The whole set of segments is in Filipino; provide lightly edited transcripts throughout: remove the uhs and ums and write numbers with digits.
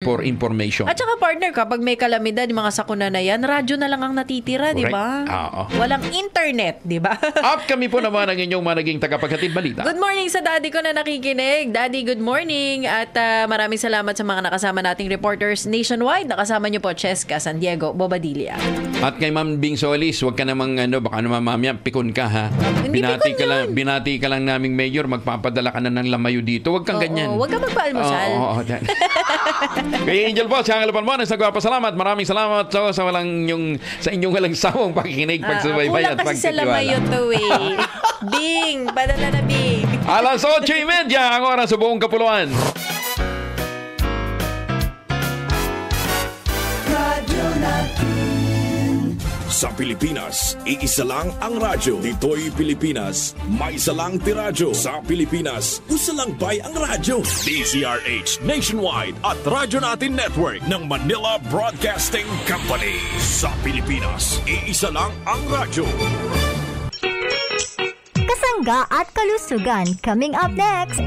for information. At saka partner, kapag may kalamidad, yung mga sakuna na yan, radyo na lang ang natitira, di ba? Walang internet, di ba? At kami po naman ang inyong managing tagapaghatid balita. Good morning sa daddy ko na nakikinig. Daddy, good morning. At maraming salamat sa mga nakasama nating reporters nationwide. Nakasama niyo po Cheska, San Diego, Bobadilla. At kay Ma'am Bing Solis, wag ka namang baka naman mamaya pikon ka ha. Binati ka lang naming mayor, magpapadala ka na ng lamayo dito. Wag kang ganyan. Wag ka magpaalmusal. Kay Angel Boss, ang alapan mo, nagpapasalamat. Maraming salamat sa inyong walang sawang pakikinig, pagsubaybay at pagtitiwala. Kulang kasi sa lamayo to eh. Bing, padala na Bing. Alas 8:30 ang oras sa buong Kapuluan. Sa Pilipinas, iisa lang ang radyo. Dito'y Pilipinas, may isa lang tiradyo. Sa Pilipinas, usa lang bay ang radyo. DZRH Nationwide at Radyo Natin Network ng Manila Broadcasting Company. Sa Pilipinas, iisa lang ang radyo. Kasangga at kalusugan coming up next.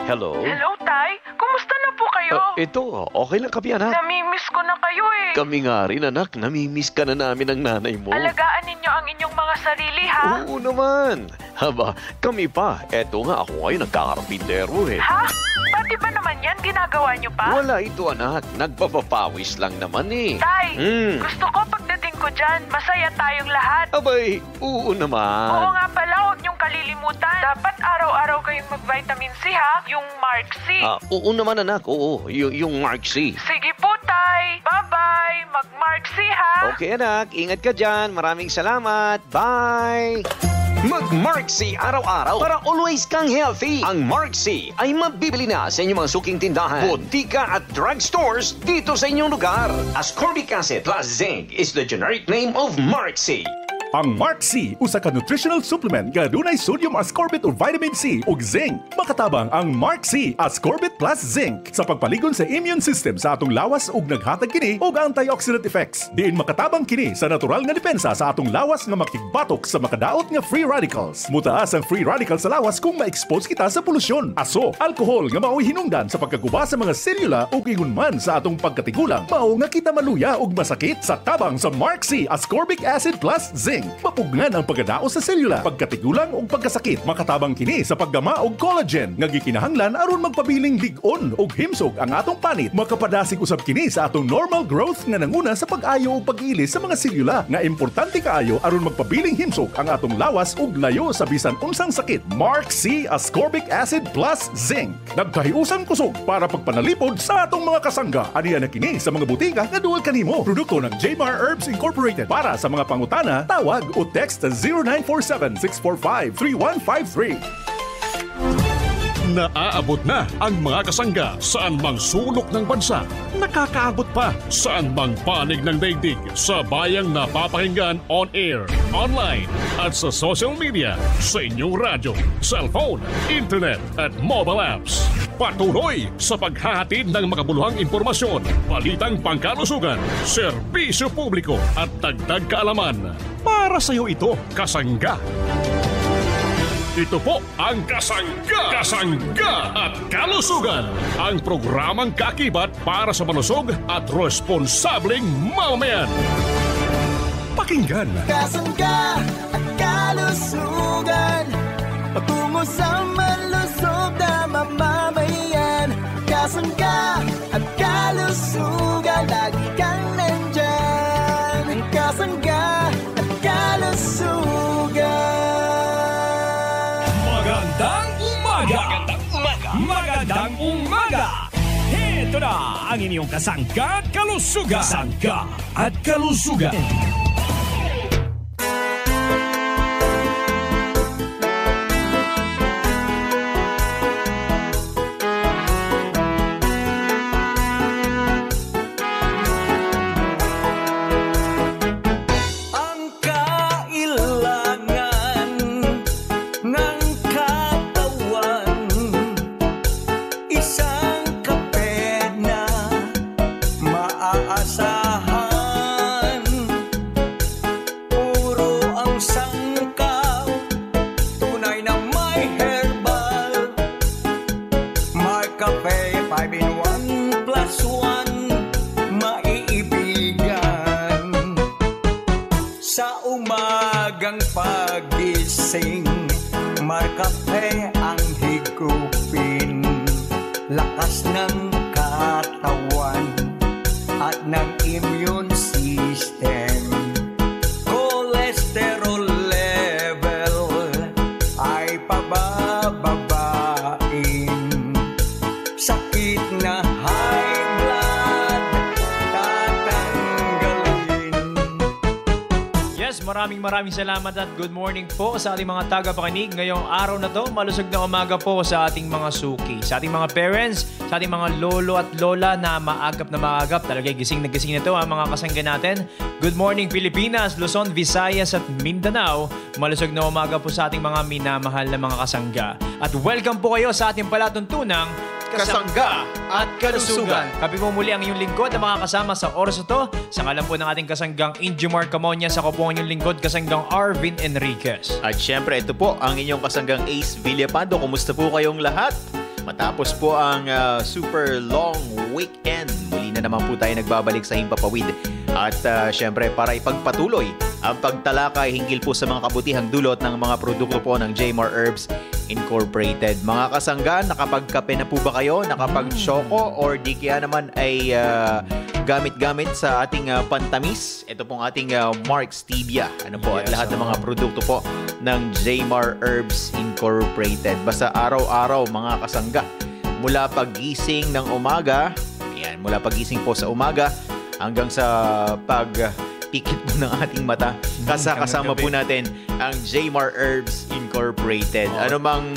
Hello? Hello, Tay. Kumusta na po kayo? Ito, okay lang kami, anak. Namimiss ko na kayo eh. Kami nga rin, anak. Namimiss ka na namin ng nanay mo. Alagaan ninyo ang inyong mga sarili, ha? Oo naman. Haba, kami pa. Eto nga, ako ngayon nagkakarapintero eh. Ha? Pati ba naman yan? Ginagawa nyo pa? Wala ito, anak. Nagpapapawis lang naman eh. Tay, gusto ko pagdating ko dyan, masaya tayong lahat. Abay, oo naman. Oo nga pala, huwag nyong kalilimutan. Dapat araw-araw kayong mag-vitamin C, ha? Yung Mark C. Oo naman, anak. Oo, yung Mark C. Sige po, Tay. Bye-bye. Mag-Mark C, ha? Okay, anak. Ingat ka dyan. Maraming salamat. Bye! Mag-Mark C araw-araw para always kang healthy. Ang Mark C ay mabibili na sa inyong mga suking tindahan, botika at drugstores dito sa inyong lugar. Ascorbic acid plus zinc is the generic name of Mark C. Ang Mark C, usa ka nutritional supplement nga dunay sodium ascorbate o vitamin C ug zinc. Makatabang ang Mark C Ascorbate plus zinc sa pagpaligon sa immune system sa atong lawas ug naghatag kini og antioxidant effects. Diin makatabang kini sa natural nga depensa sa atong lawas nga makigbatok sa makadaot nga free radicals. Mutaas ang free radicals sa lawas kung ma-expose kita sa polusyon, aso, alcohol nga mao'y hinungdan sa pagkaguba sa mga selula ug ingon man sa atong pagkatigulang. Mao nga kita maluya ug masakit sa tabang sa Mark C Ascorbic acid plus zinc. Mapugnan ang pagkadaos sa selula, pagkatigulang ug pagkasakit. Makatabang kini sa paggama og collagen nga gikinahanglan aron magpabiling lig-on ug himsog ang atong panit. Makapadasig usab kini sa atong normal growth nga nanguna sa pag-ayo ug pag-ilis sa mga selula nga importante kaayo aron magpabiling himsog ang atong lawas ug layo sa bisan unsang sakit. Mark C Ascorbic acid plus zinc. Nagkahiusan kusog para pagpanalipod sa atong mga kasangga. Aniya na kini sa mga butika nga duol kanimo. Produkto ng Jmar Herbs Incorporated. Para sa mga pangutana, tawag o text sa 0947-645-3153. Naaabot na ang mga kasangga saan mang sulok ng bansa. Nakakaabot pa saan mang panig ng daigdig sa bayang napapakinggan on air, online at sa social media, sa inyong radyo, cellphone, internet at mobile apps. Patuloy sa paghahatid ng makabuluhang impormasyon, balitang pangkalusugan, serbisyo publiko at dagdag kaalaman. Para sa iyo ito, kasangga. Ito po ang Kasangga at Kalusugan, ang programang kakibat para sa malusog at responsableng mamamayan. Pakinggan. Kasangga at Kalusugan, patungo sa malusog na mamamayan. Kasangga at Kalusugan, lagi kang nandyan. Kasangga at Kalusugan. Magandang umaga! Ito na ang inyong Kasangga at Kalusugan. Kasangga at Kalusugan. Maasahan Cafe 5-in-1 plus 1 maiibigan. Sa umagang pagising, Cafe ang higupin. Lakas ng katawan at ng immune system. Cholesterol level ay pabababain. Sakit na high blood tatanggalin. Yes, maraming salamat at good morning po sa ating mga tagapakinig. Ngayong araw na to, malusog na umaga po sa ating mga suki, sa ating mga parents, sa ating mga lolo at lola na maagap, talaga gising na gising na to ang mga kasangga natin. Good morning Pilipinas, Luzon, Visayas at Mindanao. Malusog na umaga po sa ating mga minamahal na mga kasangga. At welcome po kayo sa ating palatuntunang Kasangga at Kalusugan. Kami po muli ang inyong lingkod na mga kasama sa oras na to. Sa ngalan po ng ating kasanggang Injumar Camonias, ako po ang inyong lingkod, kasanggang Arvin Enriquez. At syempre, ito po ang inyong kasanggang Ace Villapando. Kumusta po kayong lahat? Matapos po ang super long weekend, muli na naman po tayo nagbabalik sa Himpapawid. At syempre, para ipagpatuloy ang pagtalakay hinggil po sa mga kabutihang dulot ng mga produkto po ng Jmar Herbs Incorporated. Mga kasangga, nakapagkape na po ba kayo? Nakapag-choco? Or di kaya naman ay gamit-gamit sa ating pantamis? Ito pong ating Mark Stevia. Ano po? At lahat ng mga produkto po ng Jmar Herbs Incorporated. Basta araw-araw mga kasangga. Mula pagising ng umaga, mula pagising po sa umaga hanggang sa pagpikit po ng ating mata, kasama po natin ang Jmar Herbs Incorporated. Anumang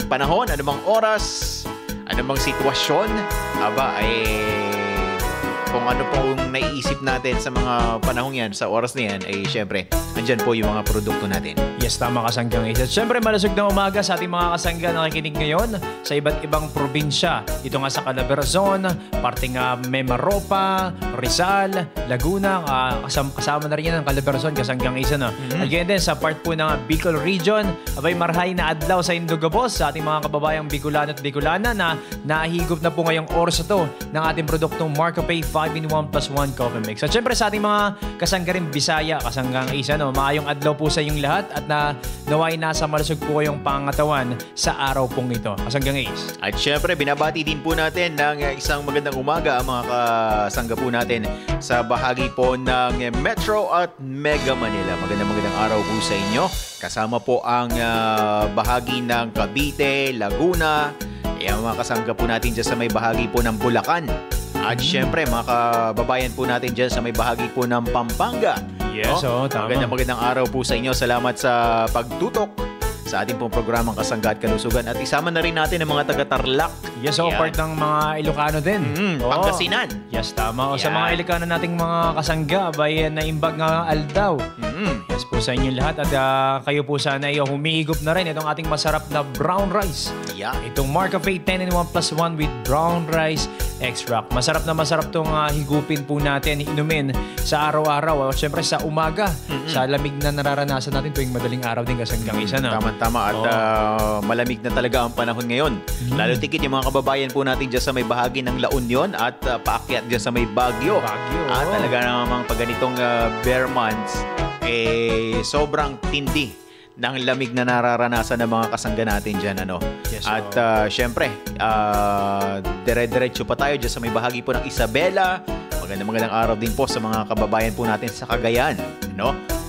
panahon, anumang oras, anumang sitwasyon, kung ano pong naiisip natin sa mga panahong yan, sa oras na yan, ay syempre, andyan po yung mga produkto natin. Yes, tama kasanggang Ace. At syempre, malusog na umaga sa ating mga kasangga na nakikinig ngayon sa iba't ibang probinsya. Dito nga sa Calabarzon, parting Mimaropa, Rizal, Laguna, kasama na rin yan ang Calabarzon, kasanggang Ace. Again din, sa part po ng Bicol Region, marhay na adlaw sa Indugabos sa ating mga kababayang Bicolano at Bicolana na nahigop na po ngayong oras ito ng ating produktong Marco Pay 5-in-1 plus 1 coffee mix. At syempre sa ating mga kasangga rin Bisaya, kasanggang Ace, maayong adlaw po sa inyong lahat at naway nasa malusog po kayong pangatawan sa araw pong ito. Kasanggang Ace. At syempre, binabati din po natin ng isang magandang umaga ang mga kasangga po natin sa bahagi po ng Metro at Mega Manila. Magandang araw po sa inyo. Kasama po ang bahagi ng Cavite, Laguna, ang mga kasangga po natin dyan sa may bahagi po ng Bulacan. At syempre, mga kababayan po natin dyan sa may bahagi po ng Pampanga. Yes, tama. Magandang araw po sa inyo. Salamat sa pagtutok sa ating pong programang Kasangga at Kalusugan. At isama na rin natin ang mga taga-Tarlac. Yes, part ng mga Ilocano din. Pangasinan. Yes, tama. O sa mga Ilocano nating mga kasangga, naimbag nga aldaw. Yes po sa inyo lahat. At kayo po sana ay humihigop na rin itong ating masarap na brown rice. Itong Marco Pay 10-in-1 plus 1 with brown rice extract. Masarap na masarap itong higupin po natin, inumin sa araw-araw. At syempre sa umaga, sa lamig na nararanasan natin tuwing madaling araw din kasanggang Isa. Tama. At malamig na talaga ang panahon ngayon. Lalo tikit yung mga kababayan po natin dyan sa may bahagi ng La Union at paakyat dyan sa may Baguio. Talaga namang pag ganitong bare months, sobrang tindi ng lamig na nararanasan ng mga kasangga natin dyan. Yes, at syempre, dire-diretso pa tayo dyan sa may bahagi po ng Isabela. Magandang araw din po sa mga kababayan po natin sa Cagayan,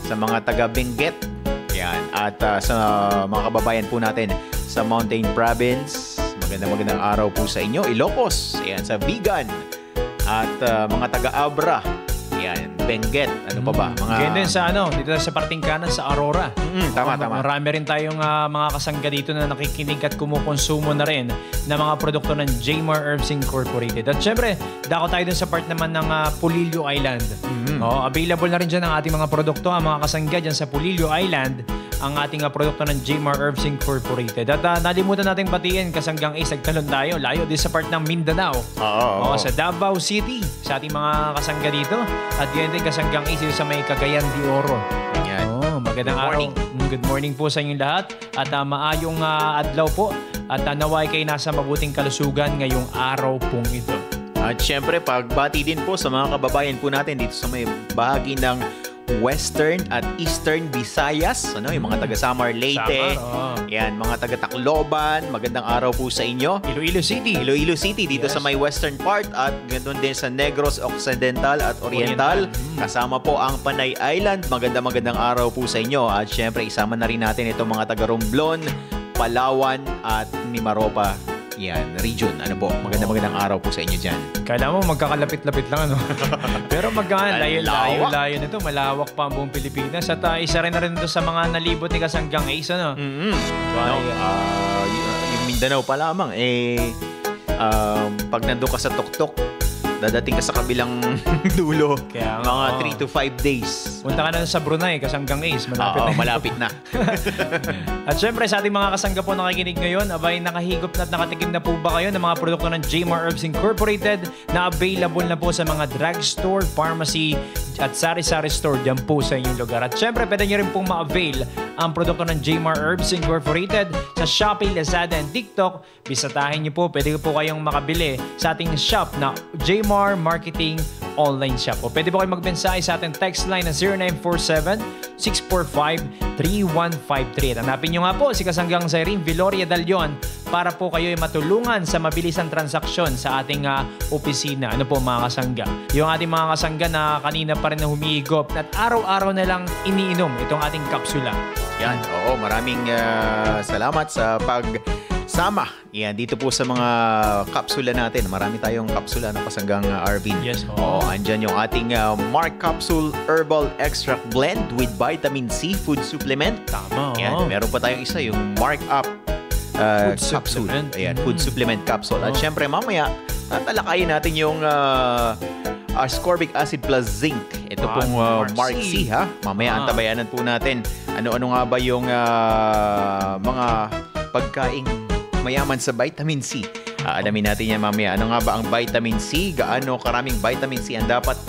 sa mga taga Benguet. At sa mga kababayan po natin sa Mountain Province, magandang araw po sa inyo. Ilocos, sa Vigan, at mga taga-Abra, Benguet, ano pa ba? Ganyan din sa dito sa parting kanan sa Aurora. Tama. Marami rin tayong mga kasangga dito na nakikinig at kumukonsumo na rin ng mga produkto ng Jmar Herbs Incorporated. At syempre, dako tayo dun sa part naman ng Pulilio Island. Available na rin dyan ang ating mga produkto, ang mga kasangga dyan sa Pulilio Island, ang ating produkto ng Jmar Herbs Incorporated. At nalimutan natin batiin, kasanggang Ace, nagtalon tayo. Layo din sa part ng Mindanao. Sa Davao City, sa ating mga kasangga dito. At yan din kasanggang Ace sa may Cagayan de Oro. Magandang araw. Good morning po sa inyong lahat. At maayong adlaw po. At naway kayo nasa mabuting kalusugan ngayong araw pong ito. At syempre, pagbati din po sa mga kababayan po natin dito sa may bahagi ng Western at Eastern Visayas, yung mga taga Samar, Leyte, yan, mga taga Tacloban, magandang araw po sa inyo. Iloilo City dito sa may western part at ganoon din sa Negros Occidental at Oriental. Kasama po ang Panay Island, magandang araw po sa inyo. At syempre, isama na rin natin itong mga taga Romblon, Palawan at Mimaropa. Yan, region. Magandang araw po sa inyo dyan. Kala mo magkakalapit-lapit lang, Pero layo nito. Malawak pa ang buong Pilipinas. At isa rin na rin ito sa mga nalibot ni Kasanggang Ace, yung Mindanao pa lamang, pag nandun ka sa tuktok, dadating ka sa kabilang dulo. Kaya, mga 3 to 5 days. Punta ka na sa Brunei, Kasanggang Ace. Malapit na. At syempre, sa ating mga kasangga po nakikinig ngayon, abay, nakahigop na at nakatikim na po ba kayo ng mga produkto ng Jmar Herbs Incorporated na available na po sa mga drugstore, pharmacy, at sari-sari store dyan po sa inyong lugar. At syempre, pwede nyo rin pong ma-avail ang produkto ng Jmar Herbs Incorporated sa Shopee, Lazada, and TikTok. Bisitahin nyo po, pwede po kayong makabili sa ating shop na Jmar Marketing Online Shop. O pwede po kayo magmensahe sa ating text line na 0947-645-3153. Hanapin nyo nga po si Kasanggang Zyrene Viloria Dalion para po kayo ay matulungan sa mabilisang transaksyon sa ating opisina. Mga kasangga? Yung ating mga kasangga na kanina pa rin na humihigop at araw-araw na lang iniinom itong ating kapsula. Yan, maraming salamat sa pagsama. Yan, dito po sa mga kapsula natin. Marami tayong kapsula ng Kasanggang Arvin. Yes, andyan yung ating Mark Capsule Herbal Extract Blend with Vitamin C Food Supplement. Tama. Yan, meron pa tayong isa, yung Mark Up Capsule. Ayan, Food Supplement Capsule. At syempre, mamaya, tatalakayin natin yung ascorbic acid plus zinc. Ito pong Mark C, ha? Mamaya antabayanan po natin ano-ano nga ba yung mga pagkaing mayaman sa vitamin C. Alamin natin yan mamaya. Ano nga ba ang vitamin C? Gaano karaming vitamin C ang dapat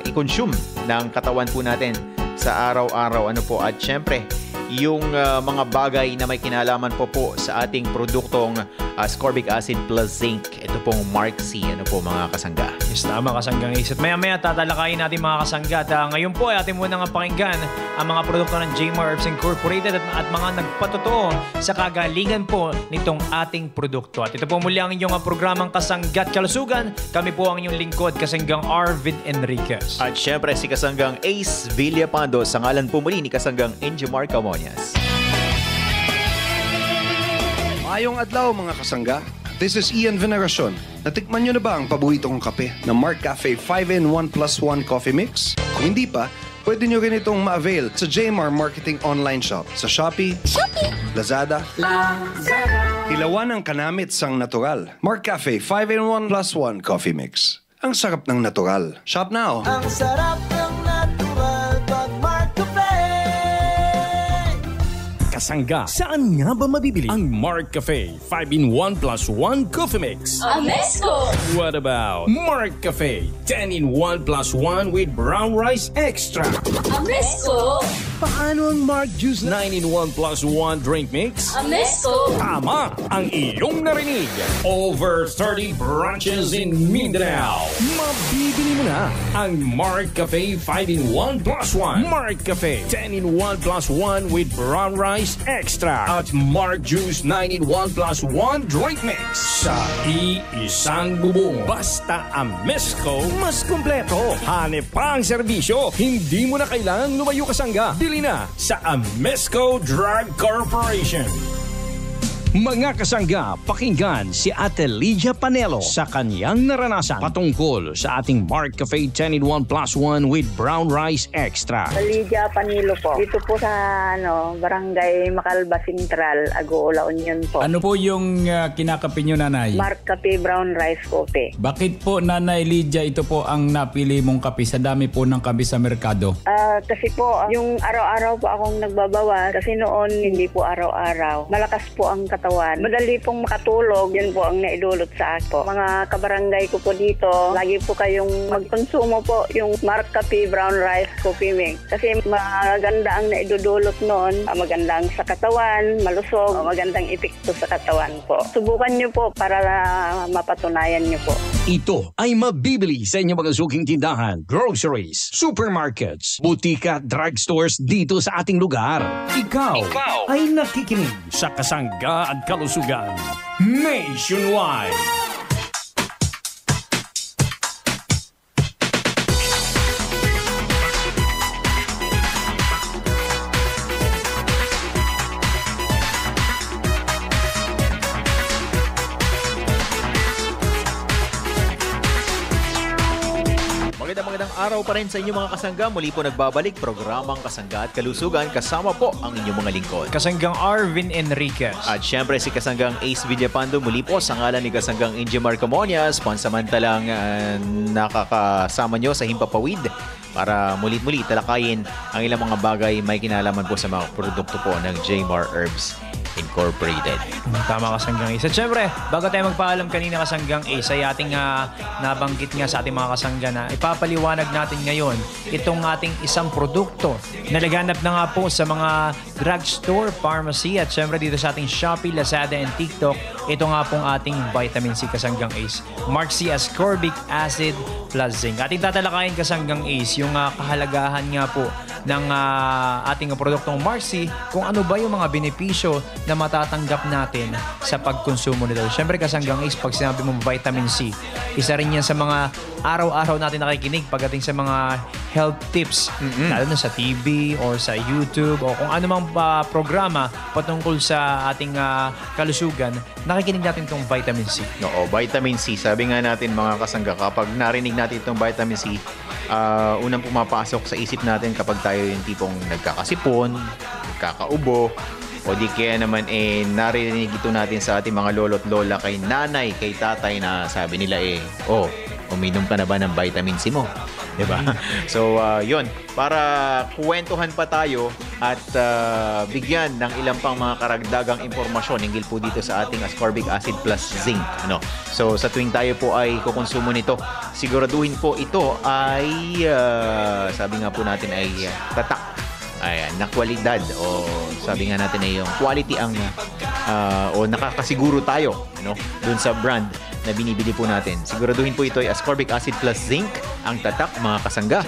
i-consume ng katawan po natin sa araw-araw? At syempre, yung mga bagay na may kinalaman po sa ating produktong ascorbic acid plus zinc. Ito pong Mark C. Mga kasangga? Yes, tama, Kasanggang Ace. At maya-maya tatalakayin natin mga kasangga. At ngayon po ay atin muna nga pakinggan ang mga produkto ng Jmar Herbs Incorporated at mga nagpatotoo sa kagalingan po nitong ating produkto. At ito po muli ang inyong programang Kasangga't Kalusugan. Kami po ang inyong lingkod, Kasanggang Arvid Enriquez. At syempre si Kasanggang Ace Villapando sa ngalan po muli ni Kasanggang Enjomar Camonias. Mayong adlaw mga kasangga. This is Ian Veneracion. Natikman nyo na ba ang paborito kong kape na Mark Cafe 5-in-1 plus 1 coffee mix? Kung hindi pa, pwede nyo rin itong ma-avail sa Jmar Marketing Online Shop sa Shopee, Lazada, Hilawan ang kanamit sang natural. Mark Cafe 5-in-1 plus 1 coffee mix. Ang sarap ng natural. Shop now! Ang sarap ng natural pag Mark Cafe. Kasangga, saan nga ba mabibili ang Mark Cafe 5-in-1 plus 1 coffee mix? Amesco! What about Mark Cafe 10-in-1 plus 1 with brown rice extra? Amesco! Paano ang Mark Juice 9-in-1 plus 1 drink mix? Amesco! Tama ang iyong narinig. Over 30 branches in Mindanao. Mabibili mo na ang Mark Cafe 5-in-1 plus 1. Mark Cafe 10-in-1 plus 1 with brown rice extra. At Mark Juice 9-in-1 plus 1 drink mix. Sa iisang bubong. Basta Amesco, mas kumpleto. Hanep pa ang serbisyo. Hindi mo na kailangang lumayo kasangga. Bili na sa Amesco Drug Corporation. Mga kasangga, pakinggan si Ate Lydia Panelo sa kanyang naranasan patungkol sa ating Mark Cafe 10-in-1 plus 1 with brown rice extra. Lydia Panelo po. Dito po sa Barangay Macalba Central, Agoola Union po. Ano po yung kinakape nyo, Nanay? Mark Cafe Brown Rice Coffee. Bakit po, Nanay Lydia, ito po ang napili mong kape sa dami po ng kape sa merkado? Kasi po, yung araw-araw po akong nagbabawas kasi noon hindi po araw-araw. Malakas po ang kape katawan. Madali pong makatulog. Yun po ang naidulot sa akin po. Mga kabarangay ko po dito, lagi po kayong magkonsumo po yung Mark Coffee Brown Rice Coffee Mix. Kasi maganda ang naidudulot noon. Magandang sa katawan, malusog, magandang epekto sa katawan po. Subukan nyo po para mapatunayan nyo po. Ito ay mabibili sa inyong mga suking tindahan, groceries, supermarkets, butika, drugstores dito sa ating lugar. Ikaw ay nakikinig sa Kasangga at Kalusugan Nationwide. Magandang araw pa rin sa inyong mga kasangga. Muli po nagbabalik programang Kasangga at Kalusugan. Kasama po ang inyong mga lingkod. Kasanggang Arvin Enriquez. At syempre si Kasanggang Ace Villapando muli po sa ngalan ni Kasanggang Ingemar Camoñas. Pansamantalang nakakasama nyo sa Himpapawid para muli-muli talakayin ang ilang mga bagay may kinalaman po sa mga produkto po ng Jmar Herbs Incorporated. Tama, Kasanggang Ace. At syempre, bago tayo magpaalam kanina, Kasanggang Ace, ay ating nabanggit nga sa ating mga kasangga na ipapaliwanag natin ngayon itong ating isang produkto na laganap na nga po sa mga drugstore, pharmacy at syempre dito sa ating Shopee, Lazada and TikTok. Ito nga pong ating vitamin C, Kasanggang Ace. Mark C ascorbic acid plus zinc. Ating tatalakayin, Kasanggang Ace, yung kahalagahan nga po ng ating produktong Mark C, kung ano ba yung mga benepisyo na matatanggap natin sa pagkonsumo nito. Siyempre, Kasanggang Ace, pag sinabi mong vitamin C, isa rin yan sa mga araw-araw natin nakikinig pagdating sa mga health tips, lalo na sa TV or sa YouTube o kung ano mang programa patungkol sa ating kalusugan, nakikinig natin itong vitamin C. Oo, vitamin C. Sabi nga natin mga kasangga, kapag narinig natin itong vitamin C, unang pumapasok sa isip natin kapag tayo yung tipong nagkakasipon, nagkakaubo, o di kaya naman narinig ito natin sa ating mga lolo't lola, kay nanay, kay tatay na sabi nila uminom ka na ba ng vitamin C mo? Diba? So, yun. Para kuwentuhan pa tayo at bigyan ng ilang pang mga karagdagang impormasyon hinggil po dito sa ating ascorbic acid plus zinc. So, sa tuwing tayo po ay kukonsumo nito, siguraduhin po ito ay, sabi nga po natin ay tatak. Ayan, na kwalidad o sabi nga natin ay yung quality ang o nakakasiguro tayo dun sa brand na binibili po natin. Siguraduhin po ito ay ascorbic acid plus zinc, ang tatak mga kasangga,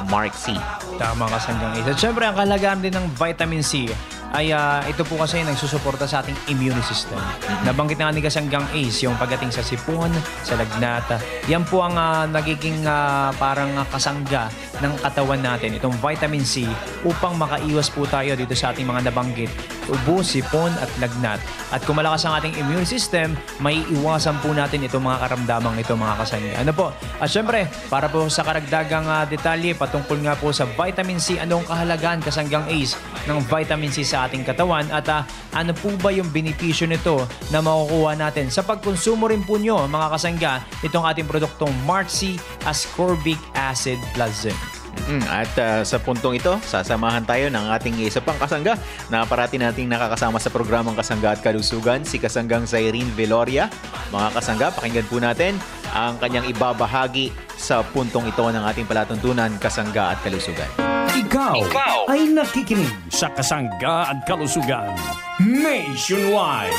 Mark C. Tama, Kasanggang Ace. At syempre, ang kalagahan din ng vitamin C ay ito po kasi nagsusuporta sa ating immune system. Nabanggit na ni Kasanggang Ace yung pagdating sa sipon, sa lagnat. Yan po ang nagiging parang kasangga ng katawan natin, itong vitamin C, upang makaiwas po tayo dito sa ating mga nabanggit, ubo, sipon at lagnat. At kung malakas ang ating immune system, may iwasan po natin itong mga karamdamang ito mga kasangga. Ano po? At syempre, para po sa karagdagang detalye patungkol nga po sa vitamin C, anong kahalagahan, Kasanggang Ace, ng vitamin C sa ating katawan at ano po ba yung benepisyo nito na makukuha natin sa pagkonsumo rin po nyo mga kasangga itong ating produktong Mark C ascorbic acid plus zinc. At sa puntong ito, sasamahan tayo ng ating isa pang kasangga na parati nating nakakasama sa programang Kasangga at Kalusugan, si Kasanggang Zyrene Veloria. Mga kasangga, pakinggan po natin ang kanyang ibabahagi sa puntong ito ng ating palatuntunan, Kasangga at Kalusugan. Ikaw ay nakikinig sa Kasangga at Kalusugan Nationwide.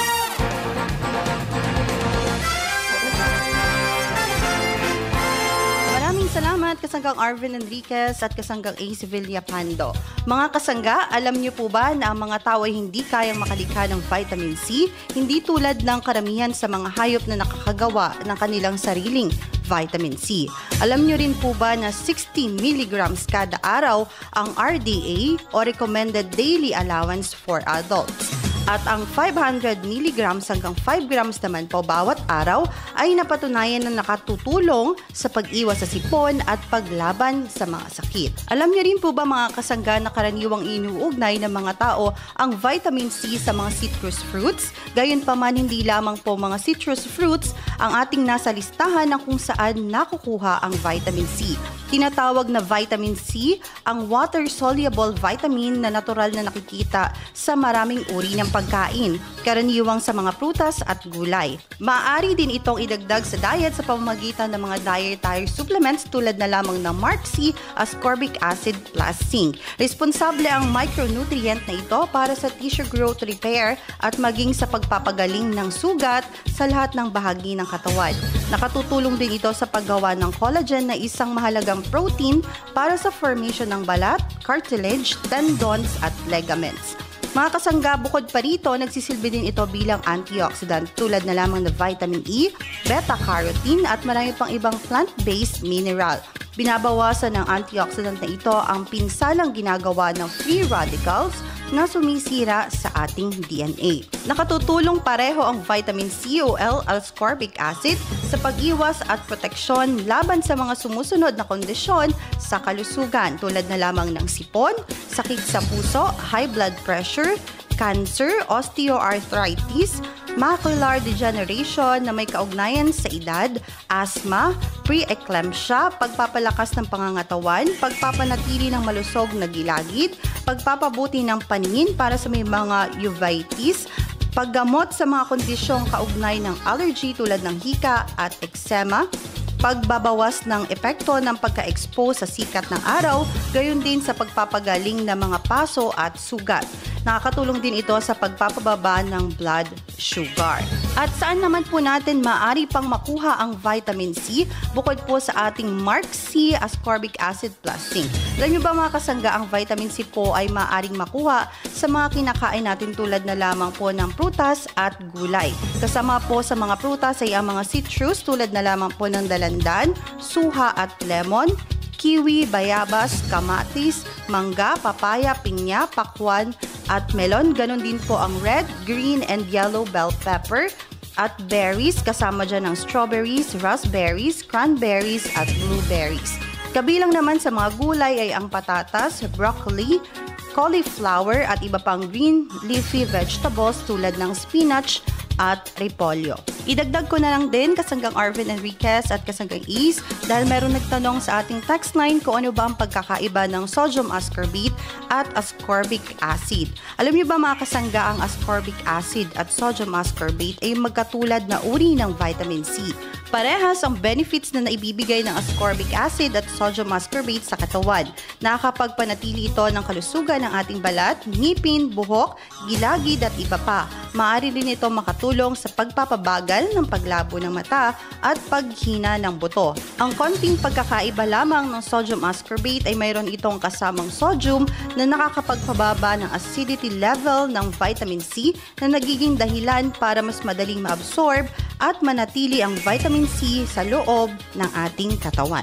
Salamat, Kasanggang Arvin Enriquez at Kasanggang Ace Villapando. Mga kasangga, alam niyo po ba na ang mga tao ay hindi kayang makalikha ng vitamin C, hindi tulad ng karamihan sa mga hayop na nakakagawa ng kanilang sariling vitamin C. Alam niyo rin po ba na 60 milligrams kada araw ang RDA o Recommended Daily Allowance for Adults? At ang 500 milligrams hanggang 5 grams naman po bawat araw ay napatunayan na nakatutulong sa pag-iwas sa sipon at paglaban sa mga sakit. Alam niyo rin po ba mga kasangga na karaniwang inuugnay ng mga tao ang vitamin C sa mga citrus fruits? Gayunpaman hindi lamang po mga citrus fruits ang ating nasa listahan ng kung saan nakukuha ang vitamin C. Tinatawag na vitamin C ang water-soluble vitamin na natural na nakikita sa maraming uri ng pagkain, karaniwang sa mga prutas at gulay. Maaari din itong idagdag sa diet sa pamamagitan ng mga dietary supplements tulad na lamang ng Mark C ascorbic acid plus zinc. Responsable ang micronutrient na ito para sa tissue growth repair at maging sa pagpapagaling ng sugat sa lahat ng bahagi ng katawan. Nakatutulong din ito sa paggawa ng collagen na isang mahalagang protein para sa formation ng balat, cartilage, tendons at ligaments. Mga kasangga, bukod pa rito, nagsisilbi din ito bilang antioxidant tulad na lamang na vitamin E, beta-carotene at marami pang ibang plant-based mineral. Binabawasan ng antioxidant na ito ang pinsalang ginagawa ng free radicals na sumisira sa ating DNA. Nakatutulong pareho ang vitamin C o L-ascorbic acid sa pag-iwas at proteksyon laban sa mga sumusunod na kondisyon sa kalusugan tulad na lamang ng sipon, sakit sa puso, high blood pressure, cancer, osteoarthritis, macular degeneration na may kaugnayan sa edad, asthma, pre-eclampsia, pagpapalakas ng pangangatawan, pagpapanatili ng malusog na gilagid, pagpapabuti ng paningin para sa may mga uveitis, paggamot sa mga kondisyong kaugnay ng allergy tulad ng hika at eczema, pagbabawas ng epekto ng pagka-expose sa sikat ng araw, gayon din sa pagpapagaling ng mga paso at sugat. Nakakatulong din ito sa pagpapababa ng blood sugar. At saan naman po natin maaari pang makuha ang vitamin C bukod po sa ating Mark C ascorbic acid plus zinc. Alam niyo ba mga kasangga, ang vitamin C po ay maaaring makuha sa mga kinakain natin tulad na lamang po ng prutas at gulay. Kasama po sa mga prutas ay ang mga citrus tulad na lamang po ng dalandan, suha at lemon, kiwi, bayabas, kamatis, mangga, papaya, pinya, pakwan, at melon. Ganon din po ang red, green, and yellow bell pepper. At berries, kasama dyan ang strawberries, raspberries, cranberries, at blueberries. Kabilang naman sa mga gulay ay ang patatas, broccoli, cauliflower, at iba pang green leafy vegetables tulad ng spinach at repolyo. Idagdag ko na lang din kasanggang Arvin Enriquez at kasanggang Ease dahil meron nagtanong sa ating text line kung ano ba ang pagkakaiba ng sodium ascorbate at ascorbic acid. Alam niyo ba mga kasangga, ang ascorbic acid at sodium ascorbate ay magkatulad na uri ng vitamin C. Parehas ang benefits na naibibigay ng ascorbic acid at sodium ascorbate sa katawan. Nakakapagpanatili ito ng kalusugan ng ating balat, ngipin, buhok, gilagid at iba pa. Maaari rin ito makatulong sa pagpapabagal ng paglabo ng mata at paghina ng buto. Ang konting pagkakaiba lamang ng sodium ascorbate ay mayroon itong kasamang sodium na nakakapagpababa ng acidity level ng vitamin C na nagiging dahilan para mas madaling maabsorb at manatili ang vitamin C sa loob ng ating katawan.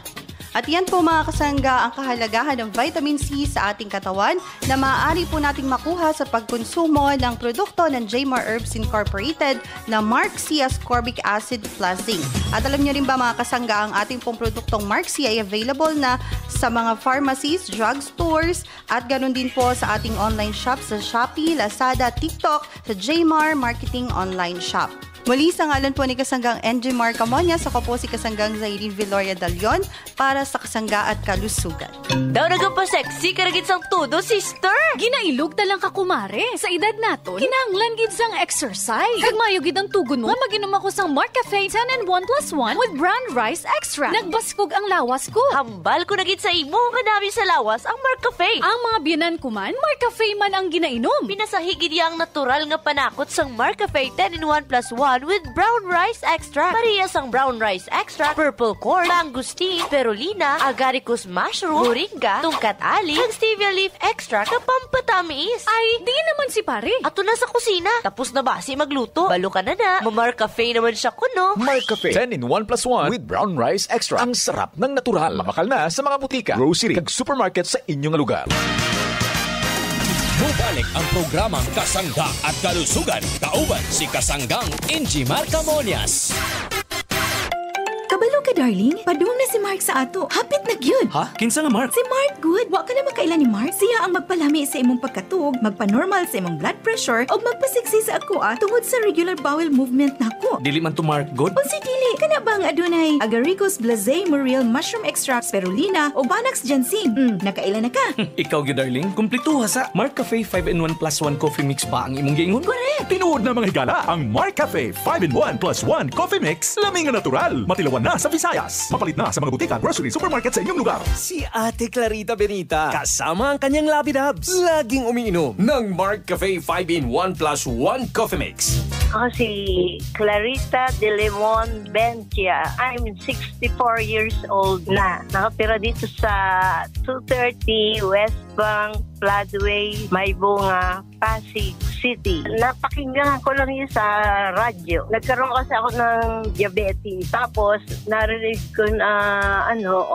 At yan po mga kasangga ang kahalagahan ng vitamin C sa ating katawan na maaari po nating makuha sa pagkonsumo ng produkto ng Jmar Herbs Incorporated na Mark C ascorbic acid plus zinc. At alam nyo rin ba mga kasangga, ang ating pong produktong Mark C ay available na sa mga pharmacies, drugstores at ganun din po sa ating online shop sa Shopee, Lazada, TikTok, sa Jmar Marketing Online Shop. Muli sa ngalan po ni Kasanggang NJ Mar Camonias, ako po si Kasanggang Zairine Viloria Dalion para sa Kasangga at Kalusugan. Daw nagapasexy karagit sang todo, sister! Ginailog talang ka kumare. Sa edad naton, kinahanglan gid sang exercise. Kagmayo gid ang tugon mo. Maginom ako sang Mark Cafe 10-in-1+1 with brown rice extra. Nagbaskog ang lawas ko. Hambal ko na gid sa imo, kanami sa lawas ang Mark Cafe. Ang mga biyanan ko man, Mark Cafe man ang ginainom. Pinasahigid ang natural nga panakot sang Mark Cafe 10-in-1+1 with brown rice extra. Parehas ang brown rice extra, purple corn, mangosteen, spirulina, agaricus mushroom, moringa, tungkat ali, ang stevia leaf extra kapampatamis. Ay, di naman si pare. Ato na sa kusina. Tapos na ba si magluto? Balo ka na na. Mar Cafe naman siya kuno. Mar Cafe 10-in-1+1 with brown rice extra. Ang sarap ng natural. Mamakal na sa mga butika, grocery, kag supermarket sa inyong lugar. Bubalik ang programang Kasangga at Kalusugan. Kauban si Kasanggang NJ Mar Camonias. Kabalo ka, darling. Padung na si Mark sa ato. Hapit na gyud. Ha? Kinsa nga Mark? Si Mark good. Wa ka na makailan ni Mark. Siya ang magpalami sa imong pagkatug, magpa-normal sa imong blood pressure, o magpasiksi sa ako tungod sa regular bowel movement nako. Dili man to Mark good? O si dili, kana Tabang adunay agaricus blazei muriel mushroom extract spirulina o Banax ginseng. Nakailan na ka? Ikaw gyud darling, kumpletuha sa Mark Cafe 5-in-1 plus 1 coffee mix pa ang imong giingon. Correct! Tinuod na mga higala ang Mark Cafe 5-in-1 plus 1 coffee mix. Laming natural. Matilawan na sa Visayas. Mapalit na sa mga butika, grocery, supermarket sa inyong lugar. Si Ate Clarita Benita, kasama ang kanyang labidabs, laging umiinom ng Mark Cafe 5-in-1 plus 1 coffee mix. Ako si Clarita De Limon Bentia. I'm 64 years old na. Nakatira dito sa 230 West Bank, Floodway, Maybunga, Pasig City. Napakinggan ko lang yun sa radyo. Nagkaroon kasi ako ng diabetes. Tapos, narinig ko na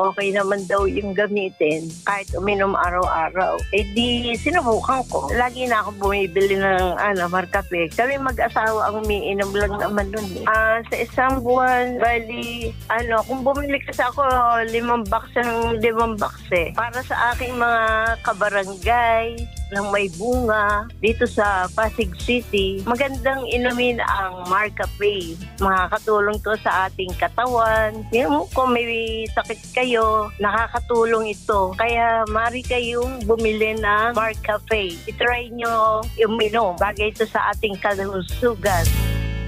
okay naman daw yung gamitin kahit uminom araw-araw. Eh di, sinubukan ko. Lagi na ako bumibili ng Marcafe. Kami mag-asawa ang umiinom lang naman nun. Sa isang buwan, bali, kung bumili kasi ako 5 box ng 5 box para sa aking mga kabarangay ng Maybunga dito sa Pasig City. Magandang inumin ang Marcafe. Makakatulong to sa ating katawan. Kung may sakit kayo, nakakatulong ito. Kaya mari kayong bumili ng Marcafe. I-try nyo uminom. Bagay ito sa ating kalusugan.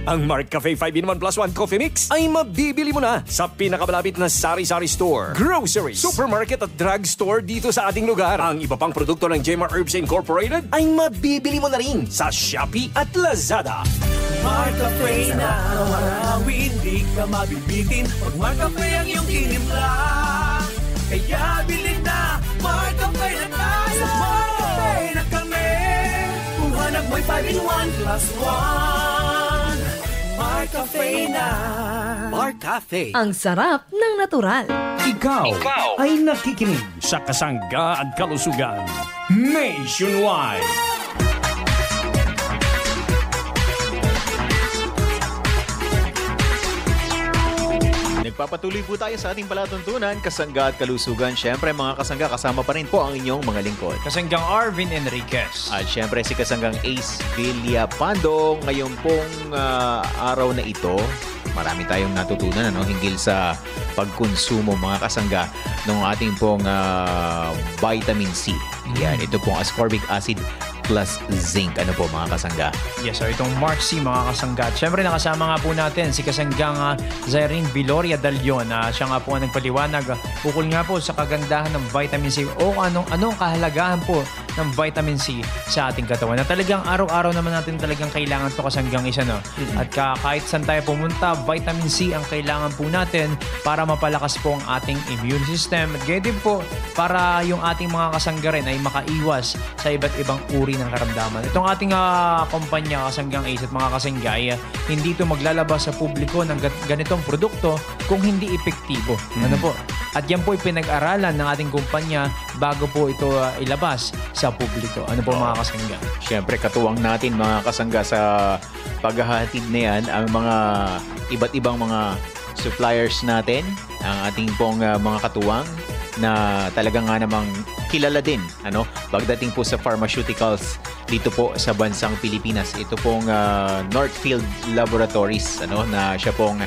Ang Mark Cafe 5-in-1 plus 1 coffee mix ay mabibili mo na sa pinakamalapit na sari-sari store, grocery, supermarket at drugstore dito sa ating lugar. Ang iba pang produkto ng Jmar Herbs Incorporated ay mabibili mo na rin sa Shopee at Lazada. Mark Cafe na araw-araw, hindi ka mabibitin. Pag Mark Cafe ang iyong tinimpla, kaya bilhin na Mark Cafe na tayo. Mark Cafe na kami, kung hanap mo'y 5-in-1 plus 1. Mark Cafe na. Mark Cafe. Ang sarap ng natural. Ikaw ay nakikinig sa Kasangga at Kalusugan Nationwide. Nagpapatuloy po tayo sa ating palatuntunan, Kasangga at Kalusugan. Siyempre mga kasangga, kasama pa rin po ang inyong mga lingkod. Kasanggang Arvin Enriquez. At siyempre si Kasanggang Ace Villapando. Ngayon pong araw na ito, marami tayong natutunan hinggil sa pagkonsumo mga kasangga ng ating pong vitamin C. Yan, ito pong ascorbic acid plus zinc. Ano po mga kasangga? Yes sir, itong Mark C mga kasangga. At syempre nakasama nga po natin si Kasanggang Zyrene Viloria Dalion. Siya nga po ang nagpaliwanag ukol nga po sa kagandahan ng vitamin C o anong kahalagahan po ng vitamin C sa ating katawan. Na talagang araw-araw naman natin talagang kailangan to kasanggang isa At kahit saan tayo pumunta, vitamin C ang kailangan po natin para mapalakas po ang ating immune system. At gaya din po para yung ating mga kasangga rin ay makaiwas sa iba't ibang uri ng karamdaman. Itong ating kumpanya Kasanggang Ace at mga kasanggay, hindi ito maglalabas sa publiko ng ganitong produkto kung hindi epektibo. Ano po? At yan po ay pinag-aralan ng ating kumpanya bago po ito ilabas sa publiko. Ano po mga kasangga? Siyempre katuwang natin mga kasangga sa paghahatid na yan ang mga iba't ibang mga suppliers natin, ang ating pong mga katuwang na talagang nga namang kilala din pagdating po sa pharmaceuticals dito po sa bansang Pilipinas. Ito pong Northfield Laboratories na siya pong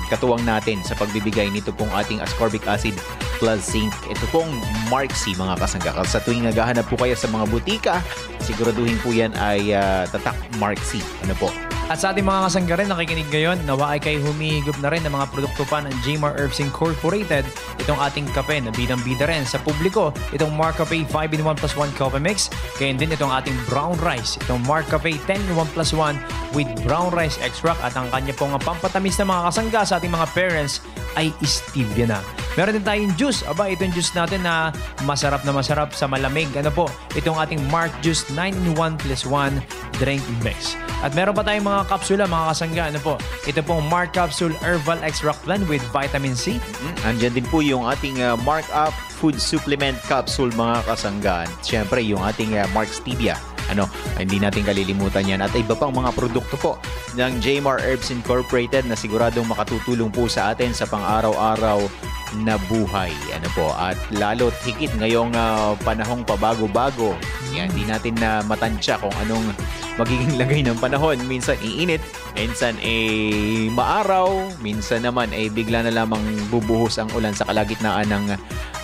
katuwang natin sa pagbibigay nito pong ating ascorbic acid plus zinc. Ito pong Mark C mga kasangga. Sa tuwing naghahanap po kayo sa mga butika, siguraduhin po yan ay tatak Mark C. Ano po? At sa ating mga kasangga rin nakikinig ngayon, nawa ay kayo humihigop na rin ng mga produkto pa ng Jmar Herbs Incorporated. Itong ating kape na bidang-bida rin sa publiko. Itong Mark Cafe 5-in-1 plus 1 coffee mix. Kaya din itong ating brown rice. Itong Mark Cafe 10-in-1 plus 1 with brown rice extract. At ang kanya pong pampatamis na mga kasangga sa ating mga parents ay stevia na. Meron din tayong juice. Itong juice natin na masarap sa malamig. Ano po? Itong ating Mark Juice 9-in-1 plus 1 drink mix. At meron pa tayong mga kapsula, mga kasangga. Ano po? Ito pong Mark Capsule Herbal Extract Blend with Vitamin C. Andyan din po yung ating Mark Up Food Supplement Capsule, mga kasangga. Siyempre, yung ating Mark Stevia. Hindi natin kalilimutan yan. At iba pang mga produkto po ng Jmar Herbs Incorporated na siguradong makatutulong po sa atin sa pang-araw-araw na buhay. Ano po? At lalo't higit ngayong panahong pabago-bago. Yan, di natin na matansya kung anong magiging lagay ng panahon. Minsan iinit, minsan maaraw, minsan naman bigla na lamang bubuhos ang ulan sa kalagitnaan ng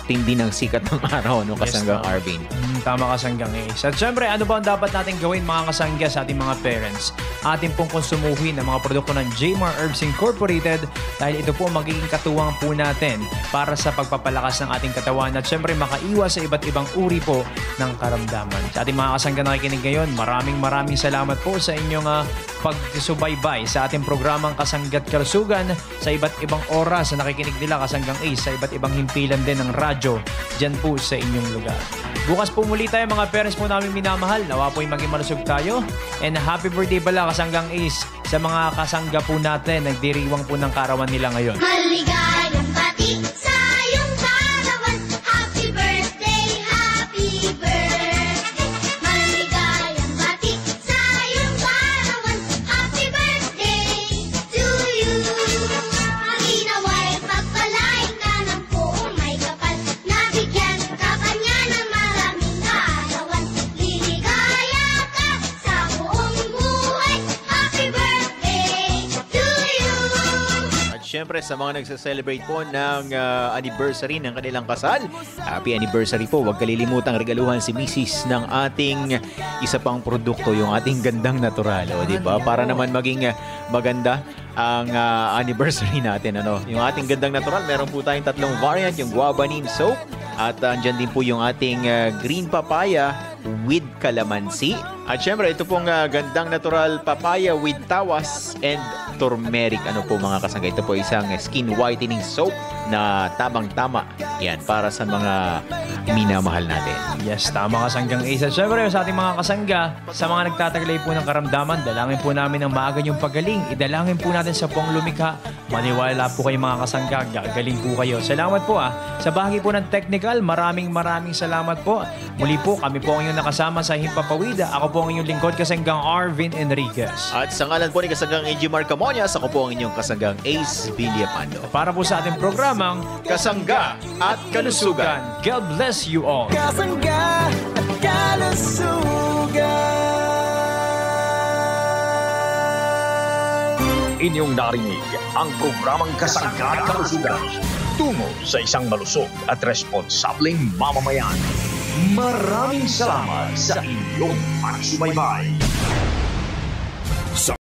tindi ng sikat ng araw, no, Kasanggang Arvin. Tama, Kasanggang Ace. At syempre, ano ba ang dapat natin gawin, mga kasangga, sa ating mga parents? Atin pong konsumuhin ang mga produkto ng Jmar Herbs Incorporated dahil ito po magiging katuwang po natin para sa pagpapalakas ng ating katawan at syempre makaiwas sa iba't ibang uri po ng karamdaman. Sa ating mga kasangga nakikinig ngayon, maraming salamat po sa inyong pagsubaybay sa ating programang Kasangga't Kalusugan sa iba't ibang oras na nakikinig nila, Kasanggang Ace, sa iba't ibang himpilan din ng radyo dyan po sa inyong lugar. Bukas po muli tayo, mga parents po namin minamahal. Nawa po yung maging malusog tayo. And happy birthday pala, Kasanggang Ace, sa mga kasangga po natin. Nagdiriwang po ng karawan nila ngayon. Maligayang bati sa iyong karawan. Happy birthday, happy birthday. Maligayang bati sa iyong karawan. Happy birthday to you. Maginaway pagpalain ka ng buong may kapal. Nabigyan ka kanya ng maraming kaarawan. Liligaya ka sa buong buhay. Happy birthday to you. At syempre sa mga nagsa-celebrate po ng anniversary ng kanilang kasal, happy anniversary po. Huwag kalilimutang regaluhan si Mrs. ng ating isa pang produkto, yung ating gandang natural, o diba? Para naman maging maganda ang anniversary natin, ano? Yung ating gandang natural, meron po tayong 3 variant, yung guava neem soap, at andyan din po yung ating green papaya with calamansi. At syempre, ito pong gandang natural papaya with tawas and turmeric. Ano po, mga kasangga? Ito po isang skin whitening soap na tamang-tama. Yan, para sa mga minamahal natin. Yes, tama, Kasanggang Ace. At syempre, sa ating mga kasangga, sa mga nagtataglay po ng karamdaman, dalangin po namin ng maaga yung pagaling. Idalangin po natin sa pong lumikha. Maniwala po kayo, mga kasangga. Gagaling po kayo. Salamat po sa bahagi po ng technical. Maraming salamat po. Muli po, kami po ang inyong nakasama sa Himpapawid. Ako po ang inyong lingkod, Kasanggang Arvin Enriquez. At sa ngalan po ni Kasanggang A.G. Marcamonias, ako po ang inyong Kasanggang Ace Villapando. Para po sa ating programang Kasangga at Kalusugan. God bless you all. Kasangga at Kalusugan. Inyong narinig ang programang Kasangga at Kalusugan tungo sa isang malusog at responsableng mamamayan. Maraming salamat sa inyong pagsubaybay.